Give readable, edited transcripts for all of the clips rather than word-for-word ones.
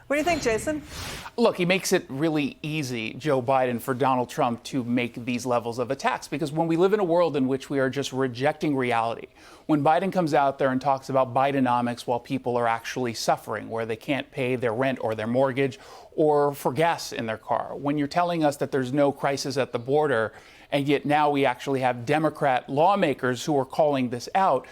What do you think, Jason? Look, he makes it really easy, Joe Biden, for Donald Trump to make these levels of attacks, because when we live in a world in which we are just rejecting reality, when Biden comes out there and talks about Bidenomics while people are actually suffering, where they can't pay their rent or their mortgage or for gas in their car, when you're telling us that there's no crisis at the border, and yet now we actually have Democrat lawmakers who are calling this out,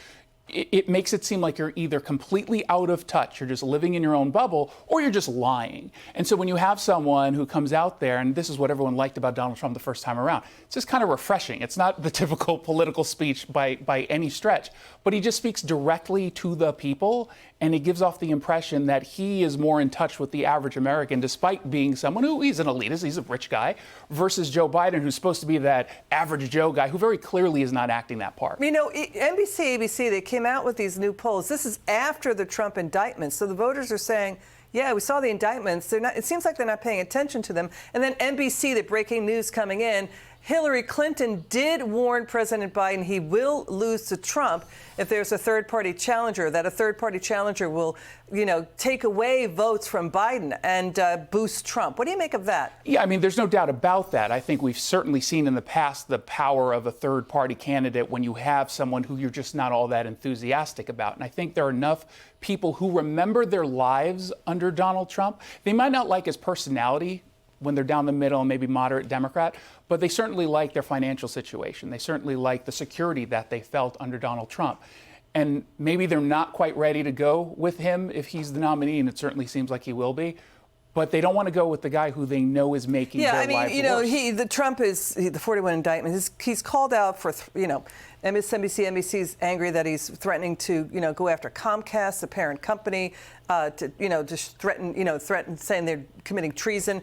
it makes it seem like you're either completely out of touch, you're just living in your own bubble, or you're just lying. And so when you have someone who comes out there, and this is what everyone liked about Donald Trump the first time around, it's just kind of refreshing. It's not the typical political speech by any stretch, but he just speaks directly to the people, and he gives off the impression that he is more in touch with the average American, despite being someone who, he's an elitist, he's a rich guy, versus Joe Biden, who's supposed to be that average Joe guy who very clearly is not acting that part. You know, NBC, ABC, they came out with these new polls. This is after the Trump indictment. So the voters are saying, yeah, we saw the indictments. They're not, it seems like they're not paying attention to them. And then NBC, the breaking news coming in, Hillary Clinton did warn President Biden he will lose to Trump if there's a third-party challenger, that a third-party challenger will, you know, take away votes from Biden and boost Trump. What do you make of that? Yeah, I mean, there's no doubt about that. I think we've certainly seen in the past the power of a third-party candidate when you have someone who you're just not all that enthusiastic about. And I think there are enough people who remember their lives under Donald Trump. They might not like his personality when they're down the middle and maybe moderate Democrat, but they certainly like their financial situation. They certainly like the security that they felt under Donald Trump. And maybe they're not quite ready to go with him if he's the nominee, and it certainly seems like he will be. But they don't want to go with the guy who they know is making their lives worse. Yeah, I mean, you know, the Trump is the 41 indictment. He's called out for, you know, NBC's angry that he's threatening to, you know, go after Comcast, the parent company, to, you know, just threaten saying they're committing treason,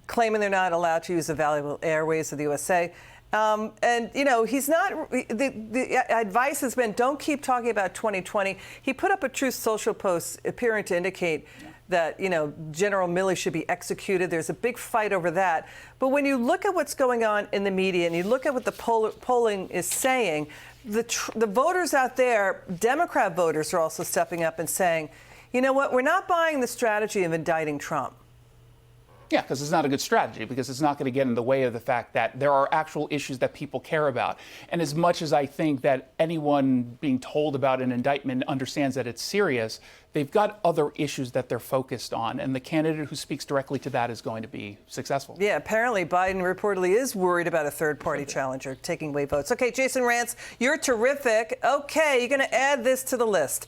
claiming they're not allowed to use the valuable airways of the USA. And, you know, he's not, the advice has been, don't keep talking about 2020. He put up a Truth Social post appearing to indicate that, you know, General Milley should be executed. There's a big fight over that. But when you look at what's going on in the media and you look at what the polling is saying, the voters out there, Democrat voters, are also stepping up and saying, you know what, we're not buying the strategy of indicting Trump. Yeah, because it's not a good strategy, because it's not going to get in the way of the fact that there are actual issues that people care about. And as much as I think that anyone being told about an indictment understands that it's serious, they've got other issues that they're focused on. And the candidate who speaks directly to that is going to be successful. Yeah, apparently Biden reportedly is worried about a third-party challenger taking away votes. Okay, Jason Rantz, you're terrific. Okay, you're going to add this to the list.